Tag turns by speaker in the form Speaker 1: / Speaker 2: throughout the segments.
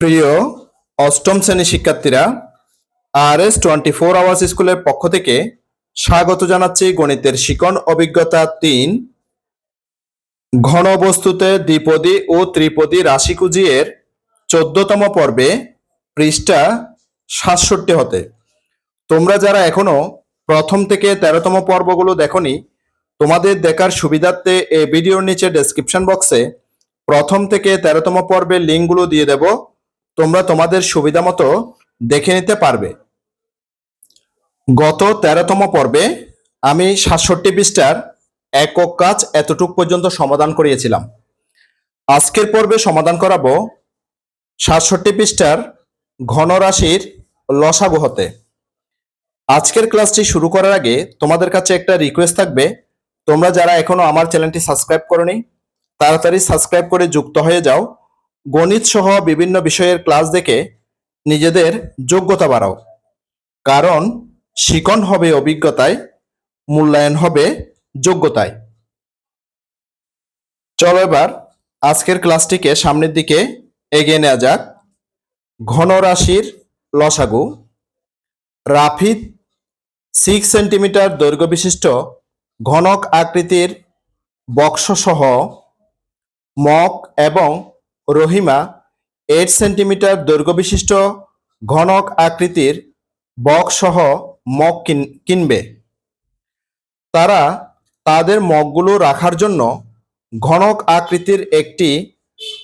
Speaker 1: প্রিয় অষ্টম শ্রেণীর শিক্ষার্থীরা, RS24 আওয়ার্স স্কুলের পক্ষ থেকে স্বাগত জানাচ্ছি গণিতের শিকন অভিজ্ঞতা 3 ঘনবস্তুতে দ্বিপদী ও ত্রিপদী রাশি কুজিয়ের 14তম পর্বে পৃষ্ঠা 67 হতে। তোমরা যারা এখনো প্রথম থেকে 13তম পর্বগুলো দেখোনি, তোমাদের দেখার সুবিধার্থে এই ভিডিওর নিচে ডেসক্রিপশন বক্সে প্রথম থেকে 13তম পর্বের লিঙ্কগুলো দিয়ে দেব। তোমরা তোমাদের সুবিধা মতো দেখে নিতে পারবে। গত 13তম পর্বে আমি 67 পৃষ্ঠার একক কাজ এতটুক পর্যন্ত সমাধান করিয়েছিলাম। আজকের পর্বে সমাধান করাবো 67 পৃষ্ঠার ঘনরাশির লসাগু হতে। আজকের ক্লাসটি শুরু করার আগে তোমাদের কাছে একটা রিকোয়েস্ট থাকবে, তোমরা যারা এখনো আমার চ্যানেলটি সাবস্ক্রাইব করোনি তাড়াতাড়ি সাবস্ক্রাইব করে যুক্ত হয়ে যাও। গণিত সহ বিভিন্ন বিষয়ের ক্লাস দেখে নিজেদের যোগ্যতা বাড়াও, কারণ শিখন হবে অভিজ্ঞতায়, মূল্যায়ন হবে যোগ্যতায়। চলো এবার আজকের ক্লাসটিকে সামনের দিকে এগিয়ে নেওয়া যাক। ঘনরাশির লসাগু। রাফিদ 6 সেন্টিমিটার দৈর্ঘ্য বিশিষ্ট ঘনক আকৃতির বক্সসহ মগ এবং রহিমা 8 সেন্টিমিটার দৈর্ঘ্য বিশিষ্ট ঘনক আকৃতির বক্সসহ মগ কিনবে। তারা তাদের মগগুলো রাখার জন্য ঘনক আকৃতির একটি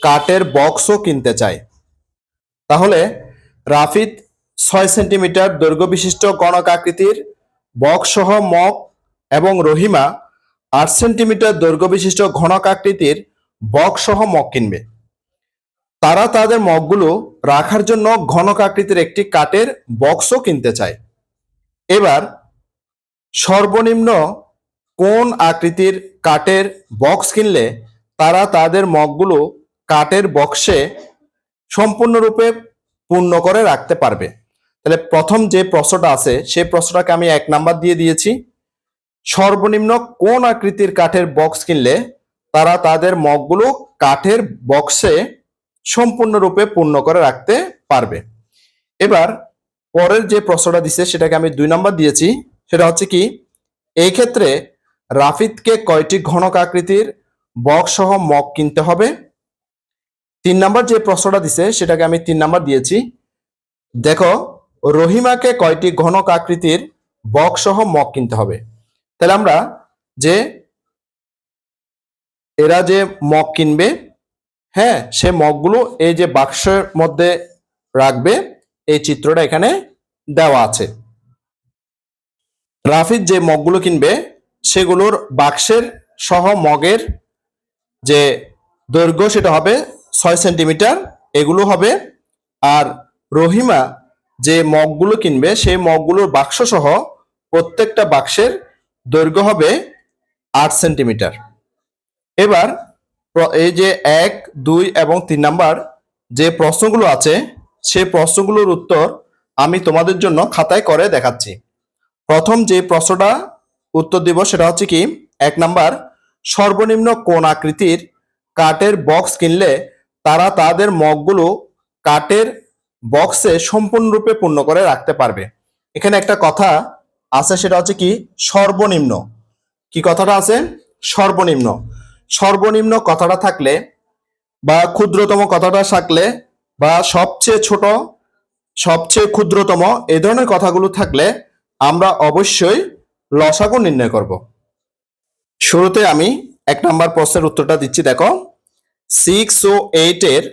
Speaker 1: কাঠের বক্সও কিনতে চায়। তাহলে রাফিদ 6 সেন্টিমিটার দৈর্ঘ্য বিশিষ্ট ঘনক আকৃতির বক্সসহ মগ এবং রহিমা 8 সেন্টিমিটার দৈর্ঘ্য বিশিষ্ট ঘনক আকৃতির বক্সসহ মগ কিনবে। তারা তাদের মগগুলো রাখার জন্য ঘনক আকৃতির একটি কাঠের বক্সও কিনতে চায়। এবার সর্বনিম্ন কোন আকৃতির কাঠের বক্স কিনলে তারা তাদের মগগুলো কাঠের বক্সে সম্পূর্ণরূপে পূর্ণ করে রাখতে পারবে। তাহলে প্রথম যে প্রশ্নটা আছে সেই প্রশ্নটাকে আমি 1 নাম্বার দিয়ে দিয়েছি। সর্বনিম্ন কোন আকৃতির কাঠের বক্স কিনলে তারা তাদের মগগুলো কাঠের বক্সে সম্পূর্ণরূপে পূর্ণ করে রাখতে পারবে। এবার পরের যে প্রশ্নটা দিছে সেটাকে আমি 2 নাম্বার দিয়েছি। সেটা হচ্ছে কি, এই ক্ষেত্রে রাফিদকে কয়টি ঘনক আকৃতির বক্স সহ মগ কিনতে হবে। 3 নাম্বার যে প্রশ্নটা দিছে সেটাকে আমি 3 নাম্বার দিয়েছি। দেখো, রহিমাকে কয়টি ঘনক আকৃতির বক্স সহ মগ কিনতে হবে। তাহলে আমরা যে এরা যে মগ কিনবে, হ্যাঁ, সে মগগুলো এই যে বাক্সের মধ্যে রাখবে, এই চিত্রটা এখানে দেওয়া আছে। রাফিদ যে মগগুলো কিনবে সেগুলোর বাক্সের সহ মগের যে দৈর্ঘ্য সেটা হবে 6 সেন্টিমিটার, এগুলো হবে। আর রহিমা যে মগগুলো কিনবে সেই মগগুলোর বাক্স সহ প্রত্যেকটা বাক্সের দৈর্ঘ্য হবে 8 সেন্টিমিটার। এবার এই যে 1, 2 এবং 3 নাম্বার যে প্রশ্নগুলো আছে সেই প্রশ্নগুলোর উত্তর আমি তোমাদের জন্য খাতায় করে দেখাচ্ছি। প্রথম যে প্রশ্নটা উত্তর দিব সেটা হচ্ছে কি, 1 নাম্বার, সর্বনিম্ন কোন আকৃতির কাঠের বক্স কিনলে তারা তাদের মগগুলো কাঠের বক্সে সম্পূর্ণরূপে পূর্ণ করে রাখতে পারবে। এখানে একটা কথা আছে, সেটা হচ্ছে কি, সর্বনিম্ন। কি কথাটা আছে? সর্বনিম্ন। সর্বনিম্ন কথাটা থাকলে বা ক্ষুদ্রতম কথাটা থাকলে বা সবচেয়ে ছোট, সবচেয়ে ক্ষুদ্রতম, এই ধরনের কথাগুলো থাকলে আমরা অবশ্যই লসাগু নির্ণয় করব। শুরুতে আমি 1 নাম্বার প্রশ্নের উত্তরটা দিচ্ছি। দেখো, 6 ও 8 এর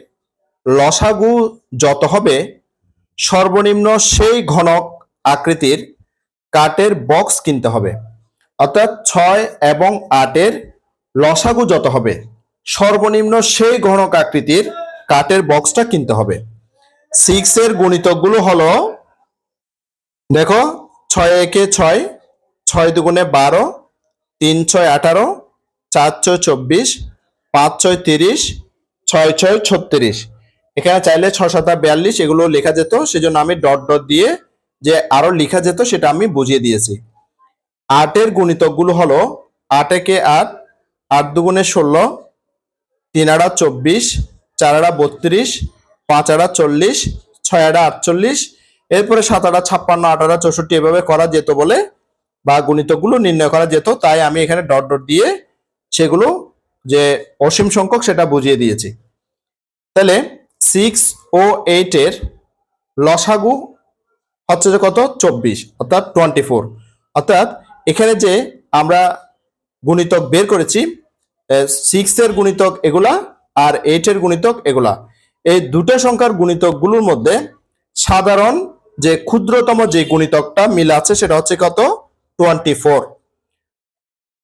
Speaker 1: লসাগু যত হবে সর্বনিম্ন সেই ঘনক আকৃতির কাঠের বক্স কিনতে হবে। অর্থাৎ 6 এবং 8 এর লসাগু যত হবে সর্বনিম্ন সেই ঘনক আকৃতির কাঠের বক্সটা কিনতে হবে। 6 এর গুণিতকগুলো হলো, দেখো, 6 একে 6, 6 দুগুণে 12, 3 6 18, 4 6 24, 5 6 30, 6 6 36। এখানে চাইলে 6 7 42 এগুলো লেখা যেত, সেজন্য আমি ডট ডট দিয়ে যে আরো লেখা যেত সেটা আমি বুঝিয়ে দিয়েছি। 8 এর গুণিতকগুলো হলো 8 একে 8, 8 দুগুণে 16, 3 8 24, 4 8 32, 5 আড়া 40, 6 আড়া 48, এরপরে 7 আড়া 56, 8 আড়া 64 এভাবে করা যেত বলে বা গুণিতকগুলো নির্ণয় করা যেত, তাই আমি এখানে ডট ডট দিয়ে সেগুলো যে অসীম সংখ্যক সেটা বুঝিয়ে দিয়েছি। তাহলে 6 ও 8 এর লসাগু হচ্ছে যে কত, 24, অর্থাৎ 24। অর্থাৎ এখানে যে আমরা গুণিতক বের করেছি, 6 এর গুণিতক এগুলা আর 8 এর গুণিতক এগুলা, এই দুটো সংখ্যার গুণিতকগুলোর মধ্যে সাধারণ যে ক্ষুদ্রতম যে গুণিতকটা মিল আছে সেটা হচ্ছে কত, 24।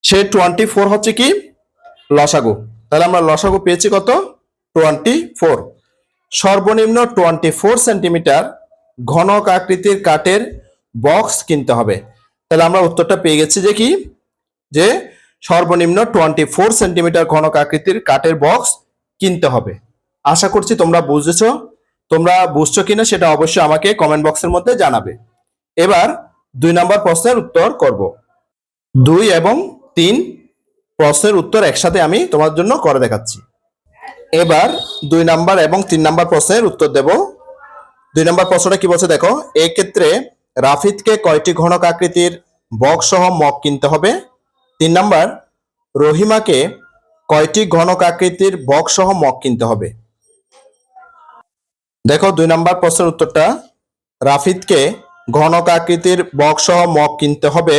Speaker 1: সেই 24 হচ্ছে কি লসাগু। তাহলে আমরা লসাগু পেয়েছি কত, 24। সর্বনিম্ন 24 সেন্টিমিটার ঘনক আকৃতির কাঠের বক্স কিনতে হবে। তাহলে আমরা উত্তরটা পেয়ে গেছি যে কি, যে সর্বনিম্ন 24 সেন্টিমিটার ঘনক আকৃতির কাঠের বক্স কিনতে হবে। আশা করছি তোমরা বুঝেছো। তোমরা বুঝছো কিনা সেটা অবশ্যই আমাকে কমেন্ট বক্সের মধ্যে জানাবে। এবার 2 নম্বর প্রশ্নের উত্তর করব। 2 এবং 3 প্রশ্নের উত্তর একসাথে আমি তোমার জন্য করে দেখাচ্ছি। এবার 2 নাম্বার এবং 3 নাম্বার প্রশ্নের উত্তর দেব। 2 নাম্বার প্রশ্নটা কি বলছে দেখো, এই ক্ষেত্রে রাফিদকে কয়টি ঘনক আকৃতির বক্স সহ মগ কিনতে হবে? 3 নাম্বার, রহিমাকে কয়টি ঘনক আকৃতির বক্স সহ মগ কিনতে হবে? দেখো 2 নাম্বার প্রশ্নের উত্তরটা, রাফিদকে ঘনক আকৃতির বক্স সহ মগ কিনতে হবে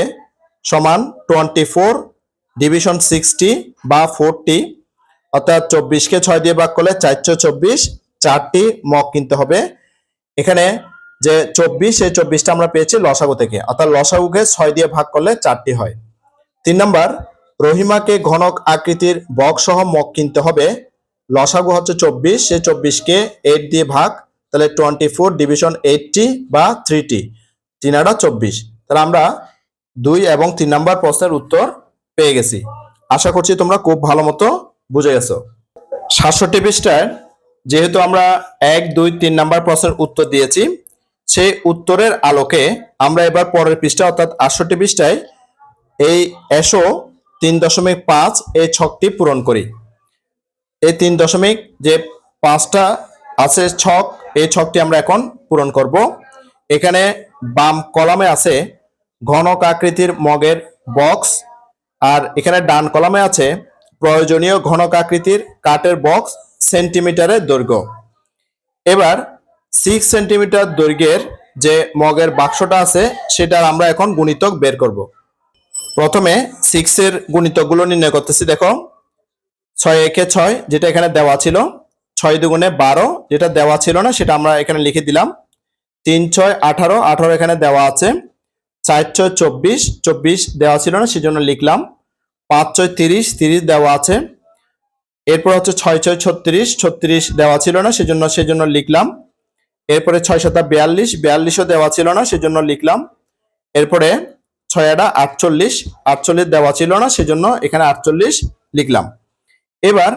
Speaker 1: সমান 24 ডিভিশন 60 বা 40, অর্থাৎ 24কে 6 দিয়ে ভাগ করলে 424, 4টি মগ কিনতে হবে। এখানে যে 24, এই 24টা আমরা পেয়েছি লসাগু থেকে, অর্থাৎ লসাগুকে 6 দিয়ে ভাগ করলে 4টি হয়। 3 নাম্বার, রহিমাকে ঘনক আকৃতির বক্স সহ মগ কিনতে হবে। লসাগু হচ্ছে 24, সেই 24কে 8 দিয়ে ভাগ, তাহলে 24 ডিভিশন 80 বা 3টি, 3 আড়া 24। তাহলে আমরা 2 এবং 3 নাম্বার প্রশ্নের উত্তর পেয়ে গেছি। আশা করছি তোমরা খুব ভালো মতো বুঝে গেছো। 67 পৃষ্ঠায় যেহেতু আমরা 1, 2, 3 নাম্বার প্রশ্নের উত্তর দিয়েছি, সেই উত্তরের আলোকে আমরা এবার পরের পৃষ্ঠা অর্থাৎ 68 পৃষ্ঠায় এই এসো 3.5 এই ছকটি পূরণ করি। এই 3.5টা আছে ছক, এই ছকটি আমরা এখন পূরণ করব। এখানে বাম কলামে আছে ঘনক আকৃতির মগের বক্স, আর এখানে ডান কলামে আছে প্রয়োজনীয় ঘনক আকৃতির কাঠের বক্স সেন্টিমিটারের দৈর্ঘ্য। এবার 6 সেন্টিমিটার দৈর্ঘ্যের যে মগের বাক্সটা আছে সেটার আমরা এখন গুণিতক বের করব। প্রথমে 6 এর গুণিতকগুলো নির্ণয় করতেছি। দেখো 6 একে 6 যেটা এখানে দেওয়া ছিল, 6 দুগুণে 12 যেটা দেওয়া ছিল না সেটা আমরা এখানে লিখে দিলাম, 3 6 18, 18 এখানে দেওয়া আছে, 4 6 24, 24 দেওয়া ছিল না সেজন্য লিখলাম, 5 6 30, 30 দেওয়া আছে, এরপর হচ্ছে 6 6 36, 36 দেওয়া ছিল না সেজন্য লিখলাম, এরপরে 6 7 42, 42ও দেওয়া ছিল না সেজন্য লিখলাম, এরপরে 6 আড়া 48, 48 দেওয়া ছিল না সেজন্য এখানে 48 লিখলাম। এবার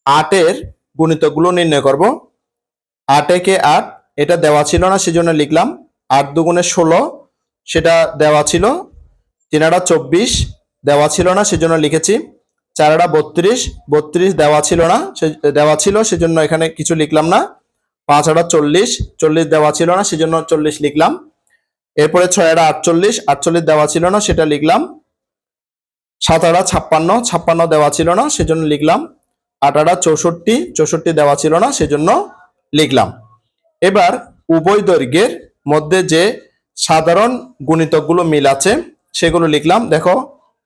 Speaker 1: 8 এর গুণিতকগুলো নির্ণয় করব। 8 একে 8 এটা দেওয়া ছিল না সেজন্য লিখলাম, 8 দুগুণে 16 সেটা দেওয়া ছিল, 3 আড়া 24 দেওয়া ছিল না সেজন্য লিখেছি, 4 আড়া 32, 32 দেওয়া ছিল সেজন্য এখানে কিছু লিখলাম না, 5 আড়া 40, 40 দেওয়া ছিল না সেজন্য 40 লিখলাম, এরপরে 6 আড়া 48, 48 দেওয়া ছিল না সেটা লিখলাম, 7 আড়া 56, 56 দেওয়া ছিল না সেজন্য লিখলাম, 8 আড়া 64, 64 দেওয়া ছিল না সেজন্য লিখলাম। এবার উভয় দৈর্ঘ্যের মধ্যে যে সাধারণ গুণিতকগুলো মিল আছে সেগুলো লিখলাম। দেখো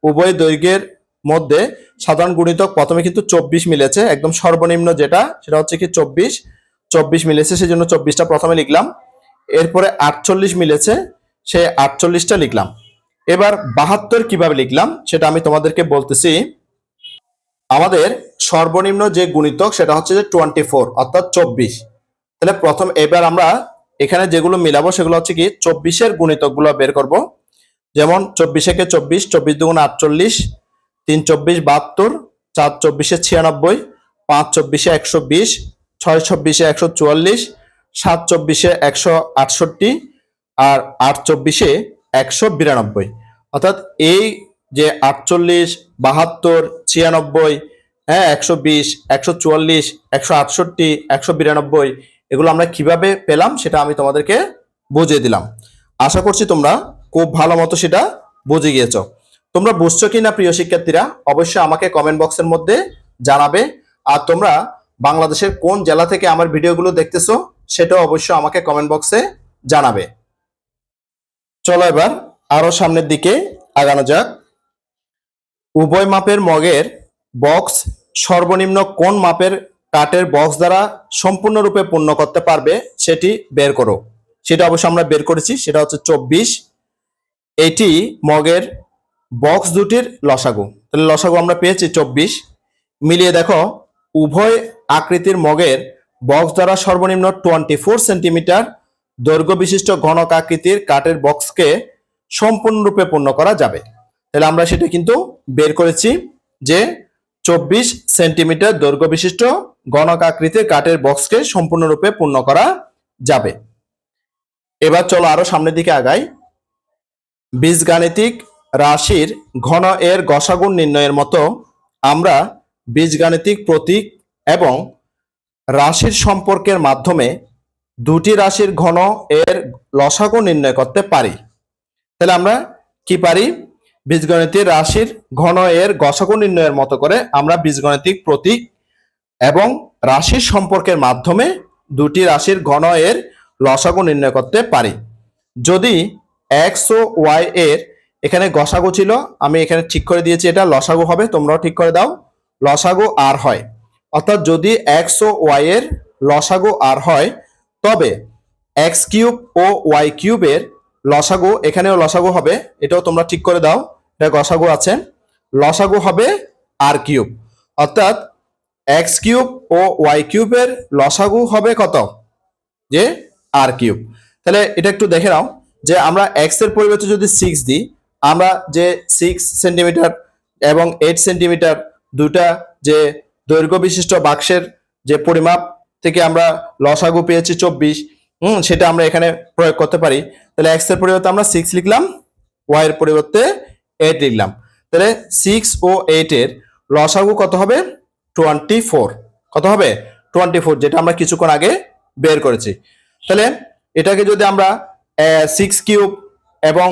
Speaker 1: উভয় দৈর্ঘ্যের মধ্যে সাধারণ গুণিতক প্রথমে কিন্তু 24 মিলেছে, একদম সর্বনিম্ন যেটা সেটা হচ্ছে কি 24 মিলেছে সেজন্য 24টা প্রথমে লিখলাম, এরপরে 48 মিলেছে সেই 48টা লিখলাম। এবার 72 কিভাবে লিখলাম সেটা আমি তোমাদেরকে বলতেছি। আমাদের সর্বনিম্ন যে গুণিতক সেটা হচ্ছে যে 24 অর্থাৎ 24। তাহলে প্রথম এবার আমরা এখানে যেগুলো মিলাবো সেগুলো হচ্ছে কি 24 এর গুণিতকগুলো বের করব। যেমন 24 একে 24, 24 দুগুণ 48, 3 24 72, 4 24 96, 5 24 120, 6 24 144, 7 24 168 আর 8 24 192। অর্থাৎ এই যে 48, 72, 96, হ্যাঁ 120, 144, 168, 192 এগুলো আমরা কিভাবে পেলাম সেটা আমি তোমাদেরকে বুঝিয়ে দিলাম। আশা করছি তোমরা খুব ভালো মতো সেটা বুঝে গিয়েছো। তোমরা বুঝছো কি না প্রিয় শিক্ষার্থীরা, অবশ্যই আমাকে কমেন্ট বক্সের মধ্যে জানাবে। আর তোমরা বাংলাদেশের কোন জেলা থেকে আমার ভিডিওগুলো দেখতেছো সেটাও অবশ্যই আমাকে কমেন্ট বক্সে জানাবে। চলো এবার আরো সামনের দিকে আগানো যাক। উভয় মাপের মগের বক্স সর্বনিম্ন কোন মাপের কাঠের বক্স দ্বারা সম্পূর্ণরূপে পূর্ণ করতে পারবে সেটি বের করো। সেটা অবশ্য আমরা বের করেছি, সেটা হচ্ছে 24। এটি মগের বক্স দুটির লসাগু। তাহলে লসাগু আমরা পেয়েছি 24। মিলিয়ে দেখো উভয় আকৃতির মগের বক্স দ্বারা সর্বনিম্ন 24 সেন্টিমিটার দৈর্ঘ্য বিশিষ্ট ঘনক আকৃতির কাঠের বক্সকে সম্পূর্ণরূপে পূর্ণ করা যাবে। তাহলে আমরা সেটা কিন্তু বের করেছি যে 24 সেন্টিমিটার দৈর্ঘ্য বিশিষ্ট ঘনক আকৃতির কাঠের বক্সকে সম্পূর্ণরূপে পূর্ণ করা যাবে। এবার চলো আরো সামনের দিকে আগাই। বীজগাণিতিক রাশির ঘন এর গসাগু নির্ণয়ের মতো আমরা বীজগাণিতিক প্রতীক এবং রাশির সম্পর্কের মাধ্যমে দুটি রাশির ঘন এর লসাগু নির্ণয় করতে পারি। তাহলে আমরা কি পারি? বীজগণিতিক রাশির ঘন এর গসাগু নির্ণয়ের মতো করে আমরা বীজগণিতিক প্রতীক এবং রাশির সম্পর্কের মাধ্যমে দুটি রাশির ঘন এর লসাগু নির্ণয় করতে পারি। যদি এক্স ও ওয়াই এর এখানে গসাগু ছিল, আমি এখানে ঠিক করে দিয়েছি এটা লসাগু হবে, তোমরাও ঠিক করে দাও, লসাগু আর হয়। অর্থাৎ যদি এক্স ও ওয়াই এর লসাগু আর হয় তবে এক্স কিউব ও ওয়াই কিউবের লসাগু, এখানেও লসাগু হবে, এটাও তোমরা ঠিক করে দাও, এটা গসাগু আছে, লসাগু হবে আর কিউব। অর্থাৎ এক্স কিউব ও ওয়াই কিউবের লসাগু হবে কত? যে আর কিউব। তাহলে এটা একটু দেখে নাও যে আমরা এক্স এর পরিবর্তে যদি 6 দিই, আমরা যে 6 সেন্টিমিটার এবং 8 সেন্টিমিটার দুটা যে দৈর্ঘ্য বিশিষ্ট বাক্সের যে পরিমাপ থেকে আমরা লসাগু পেয়েছি 24, সেটা আমরা এখানে প্রয়োগ করতে পারি। তাহলে এক্স এর পরিবর্তে আমরা 6 লিখলাম, ওয়াই এর পরিবর্তে 8 লিখলাম। তাহলে 6 ও 8 এর লসাগু কত হবে? 24। কত হবে? 24, যেটা আমরা কিছুক্ষণ আগে বের করেছি। তাহলে এটাকে যদি আমরা 6 কিউব এবং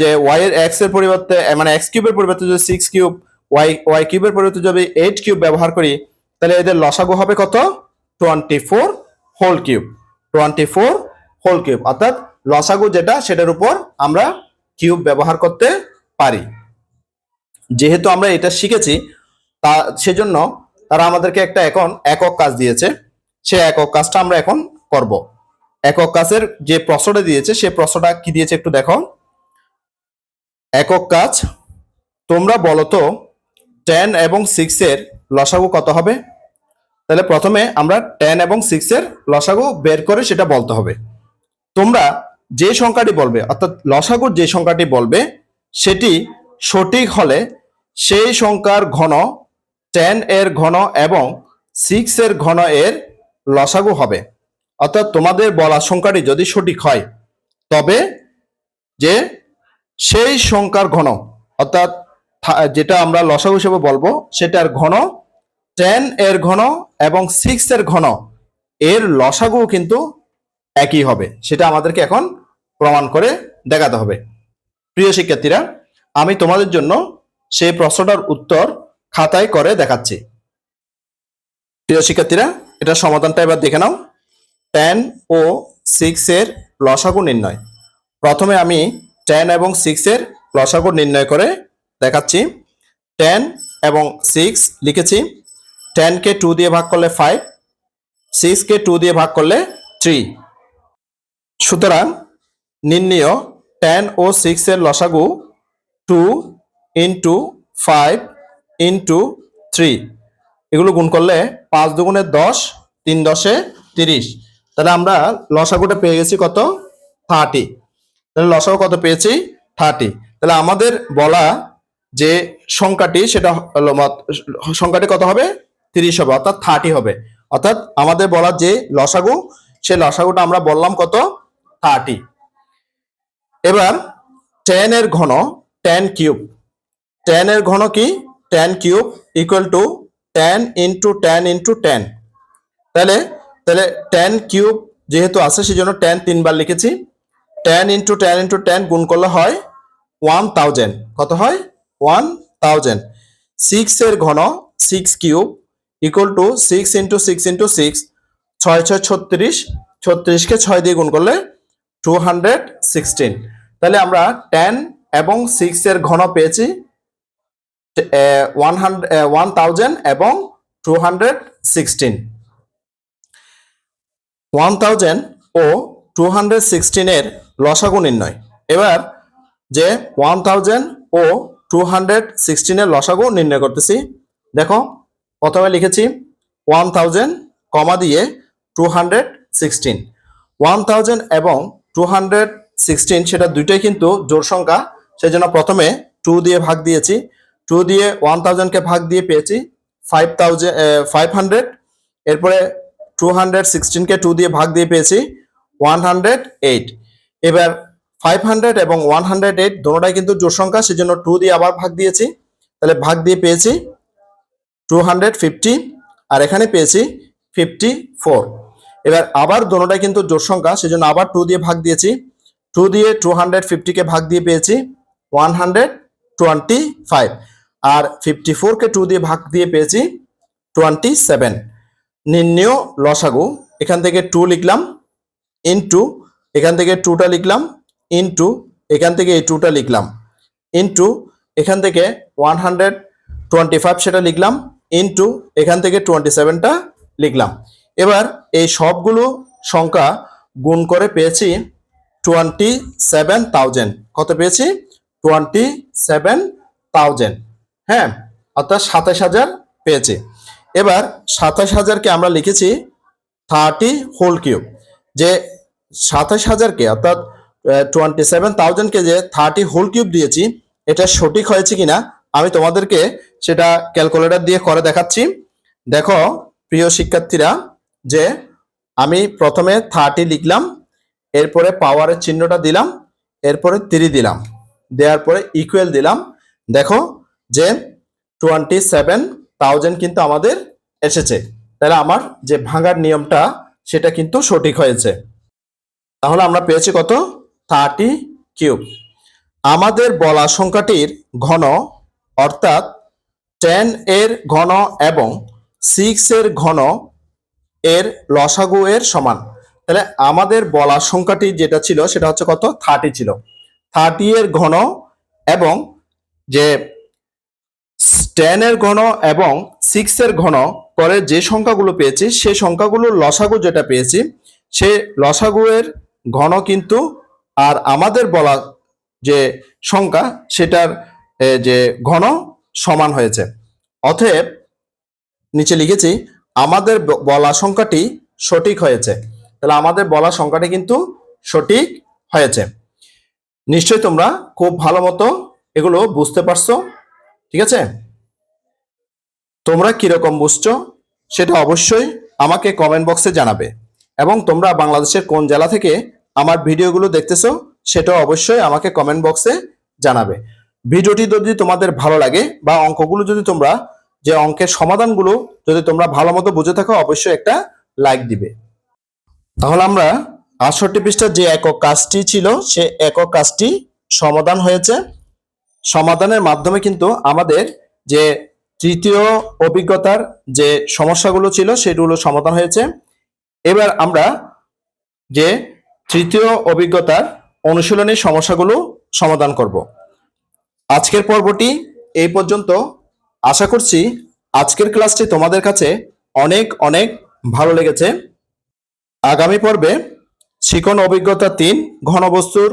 Speaker 1: যে ওয়াই এর এক্স এর পরিবর্তে মানে এক্স কিউবের পরিবর্তে যদি 6 কিউব, ওয়াই কিউবের পরিবর্তে যদি 8 কিউব ব্যবহার করি, তাহলে এদের লসাগু হবে কত? 24 হোল কিউব। 24 হোল কিউব, অর্থাৎ লসাগু যেটা সেটার উপর আমরা কিউব ব্যবহার করতে পারি। যেহেতু আমরা এটা শিখেছি তা সেজন্য তারা আমাদেরকে একটা এখন একক কাজ দিয়েছে, সে একক কাজটা আমরা এখন করব। একক কাজের যে প্রশ্নটা দিয়েছে সে প্রশ্নটা কি দিয়েছে একটু দেখো। একক কাজ, তোমরা বলো তো 10 এবং 6 এর লসাগু কত হবে? তাহলে প্রথমে আমরা 10 এবং 6 এর লসাগু বের করে সেটা বলতে হবে। তোমরা যে সংখ্যাটি বলবে, অর্থাৎ লসাগুর যে সংখ্যাটি বলবে সেটি সঠিক হলে সেই সংখ্যার ঘন 10 এর ঘন এবং 6 এর ঘন এর লসাগু হবে। অর্থাৎ তোমাদের বলা সংখ্যাটি যদি সঠিক হয় তবে যে সেই সংখ্যার ঘন, অর্থাৎ যেটা আমরা লসাগু হিসেবে বলবো সেটার ঘন 10 এর ঘন এবং 6 এর ঘন এর লসাগু কিন্তু একই হবে। সেটা আমাদেরকে এখন প্রমাণ করে দেখাতে হবে। প্রিয় শিক্ষার্থীরা, আমি তোমাদের জন্য সেই প্রশ্নটার উত্তর খাতায় করে দেখাচ্ছি। প্রিয় শিক্ষার্থীরা, এটা সমাধানটা এবার দেখে নাও। 10 ও 6 এর লসাগু নির্ণয়। প্রথমে আমি 10 এবং 6 এর লসাগু নির্ণয় করে দেখাচ্ছি। 10 এবং 6 লিখেছি, 10 কে 2 দিয়ে ভাগ করলে 5, 6 কে 2 দিয়ে ভাগ করলে 3। সুতরাং নির্ণয় 10 ও 6 এর লসাগু 2 ইন্টু 5 ইন্টু 3, এগুলো গুণ করলে 5 দুগুণে 10, 3 10 30। তাহলে আমরা লসাগুটা পেয়ে গেছি কত? 30। তাহলে লসাগু কত পেয়েছি? 30। তাহলে আমাদের বলা যে সংখ্যাটি সেটা সংখ্যাটি কত হবে? 30 হবে, অর্থাৎ 30 হবে। অর্থাৎ আমাদের বলা যে লসাগু, সেই লসাগুটা আমরা বললাম কত? 30। এবার 10 এর ঘন 10 কিউব। 10 এর ঘন কি? 10 cube equal to 10 into 10 into 10। তাহলে তাহলে 10 কিউব যেহেতু আছে সেজন্য 10 তিনবার লিখেছি। 10 ইন্টু 10 ইন্টু 10 গুণ করলে হয় 1000। কত হয়? 1000। 6 এর ঘন 6 cube equal to 6 into 6 into 6, 6 6 36, 36কে 6 দিয়ে গুণ করলে 216। তাহলে আমরা 10 এবং 6 এর ঘন পেয়েছি 1000 এবং 216। 1000 ও 216 এর লসাগু নির্ণয়। এবার যে 1000 ও 216 এর লসাগু নির্ণয় করতেছি। দেখো প্রথমে লিখেছি 1000 কমা দিয়ে 216। 1000 এবং 216 সেটা দুইটাই কিন্তু জোড় সংখ্যা, সেজন্য প্রথমে 2 দিয়ে ভাগ দিয়েছি। 2 দিয়ে 1000 কে ভাগ দিয়ে পেয়েছি 500। এরপরে 216 কে 2 দিয়ে ভাগ দিয়ে পেয়েছি 108। এবার 500 এবং 108 দুটোটাই কিন্তু জোড় সংখ্যা, সেজন্য 2 দিয়ে আবার ভাগ দিয়েছি। তাহলে ভাগ দিয়ে পেয়েছি 250 আর এখানে পেয়েছি 54। এবার আবার দুটোটাই কিন্তু জোড় সংখ্যা, সেজন্য আবার 2 দিয়ে ভাগ দিয়েছি। 2 দিয়ে 250 কে ভাগ দিয়ে পেয়েছি 125 আর 54 কে 2 দিয়ে ভাগ দিয়ে পেয়েছি 27। নির্ণেয় লসাগু, এখান থেকে 2 লিখলাম ইনটু এখান থেকে 2টা লিখলাম ইনটু এখান থেকে এই 2টা লিখলাম ইনটু এখান থেকে 125 সেটা লিখলাম ইনটু এখান থেকে 27টা লিখলাম। এবার এই সবগুলো সংখ্যা গুণ করে পেয়েছি 27,000। কত পেয়েছি? 27,000। হ্যাঁ, অর্থাৎ 27,000 পেয়েছি। এবার 27,000কে আমরা লিখেছি 30 হোল কিউব। যে 27,000কে অর্থাৎ 27,000কে যে 30 হোল কিউব দিয়েছি, এটা সঠিক হয়েছে কিনা আমি তোমাদেরকে সেটা ক্যালকুলেটর দিয়ে করে দেখাচ্ছি। দেখো প্রিয় শিক্ষার্থীরা, যে আমি প্রথমে 30 লিখলাম, এরপরে পাওয়ারের চিহ্নটা দিলাম, এরপরে 3 দিলাম, দেওয়ার পরে ইকুয়াল দিলাম। দেখো যে 27,000 কিন্তু আমাদের এসেছে। তাহলে আমার যে ভাঙার নিয়মটা সেটা কিন্তু সঠিক হয়েছে। তাহলে আমরা পেয়েছি কত? 30 কিউব। আমাদের বলা সংখ্যাটির ঘন অর্থাৎ 10 এর ঘন এবং 6 এর ঘন এর লসাগু এর সমান। তাহলে আমাদের বলা সংখ্যাটি যেটা ছিল সেটা হচ্ছে কত? 30 ছিল। 30 এর ঘন এবং যে 10 এর ঘন এবং 6 এর ঘন করে যে সংখ্যাগুলো পেয়েছি সেই সংখ্যাগুলোর লসাগু যেটা পেয়েছি সে লসাগু এর ঘন কিন্তু আর আমাদের বলা যে সংখ্যা সেটার যে ঘন সমান হয়েছে। অতএব নিচে লিখেছি আমাদের বলা সংখ্যাটি সঠিক হয়েছে। তাহলে আমাদের বলা সংখ্যাটি কিন্তু সঠিক হয়েছে। নিশ্চয়ই তোমরা খুব ভালো মতো এগুলো বুঝতে পারছো। ঠিক আছে, তোমরা কিরকম বুঝছো সেটা অবশ্যই আমাকে কমেন্ট বক্সে জানাবে, এবং তোমরা বাংলাদেশের কোন জেলা থেকে আমার ভিডিওগুলো দেখতেছো সেটাও অবশ্যই আমাকে কমেন্ট বক্সে জানাবে। ভিডিওটি যদি তোমাদের ভালো লাগে বা অঙ্কগুলো যদি তোমরা যে অঙ্কের সমাধানগুলো যদি তোমরা ভালো মতো বুঝে থাকো অবশ্যই একটা লাইক দিবে। তাহলে আমরা 68 পৃষ্ঠার যে একক কাজটি ছিল সে একক কাজটি সমাধান হয়েছে। সমাধানের মাধ্যমে কিন্তু আমাদের যে তৃতীয় অভিজ্ঞতার যে সমস্যাগুলো ছিল সেগুলো সমাধান হয়েছে। এবার আমরা যে তৃতীয় অভিজ্ঞতার অনুশীলনী সমস্যাগুলো সমাধান করব। আজকের পর্বটি এই পর্যন্ত। আশা করছি আজকের ক্লাসটি তোমাদের কাছে অনেক অনেক ভালো লেগেছে। আগামী পর্বে শিকন অভিজ্ঞতা 3 ঘনবস্তুর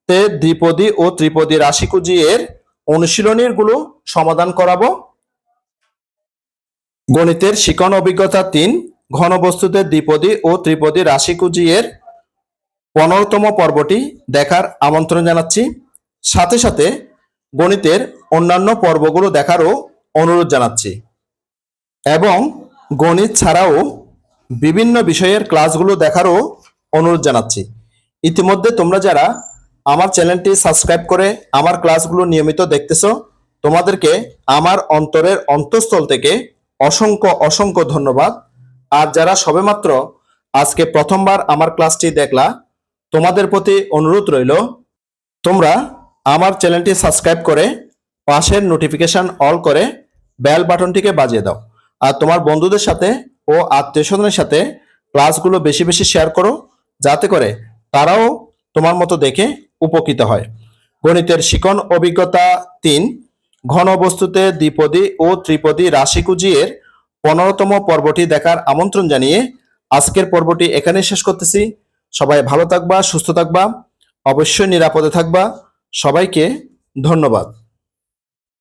Speaker 1: তে দ্বিপদী ও ত্রিপদী রাশিকুজি এর অনুশীলনীগুলো সমাধান করাবো। গণিতের শিকন অভিজ্ঞতা 3 ঘনবস্তুতে দ্বিপদী ও ত্রিপদী রাশিকুজি এর 15তম পর্বটি দেখার আমন্ত্রণ জানাচ্ছি। সাথে সাথে গণিতের অন্যান্য পর্বগুলো দেখারও অনুরোধ জানাচ্ছি, এবং গণিত ছাড়াও বিভিন্ন বিষয়ের ক্লাসগুলো দেখারও অনুরোধ জানাচ্ছি। ইতিমধ্যে তোমরা যারা আমার চ্যানেলটি সাবস্ক্রাইব করে আমার ক্লাসগুলো নিয়মিত দেখতেছো, তোমাদেরকে আমার অন্তরের অন্তঃস্থল থেকে অসংখ্য অসংখ্য ধন্যবাদ। আর যারা সবেমাত্র আজকে প্রথমবার আমার ক্লাসটি দেখলা, তোমাদের প্রতি অনুরোধ রইল তোমরা আমার চ্যানেলটি সাবস্ক্রাইব করে পাশের নোটিফিকেশন অল করে বেল বাটনটিকে বাজিয়ে দাও। আর তোমার বন্ধুদের সাথে ও আত্মীয়স্বজনের সাথে ক্লাসগুলো বেশি বেশি শেয়ার করো, যাতে করে তারাও তোমার মতো দেখে উপকৃত হয়। গণিতের শিখন অভিজ্ঞতা 3, ঘনবস্তুতে দ্বিপদী ও ত্রিপদী রাশি কুজিয়ের 15তম পর্বটি দেখার আমন্ত্রণ জানিয়ে আজকের পর্বটি এখানে শেষ করতেছি। সবাই ভালো থাকবা, সুস্থ থাকবা, অবশ্যই নিরাপদে থাকবা। সবাইকে ধন্যবাদ।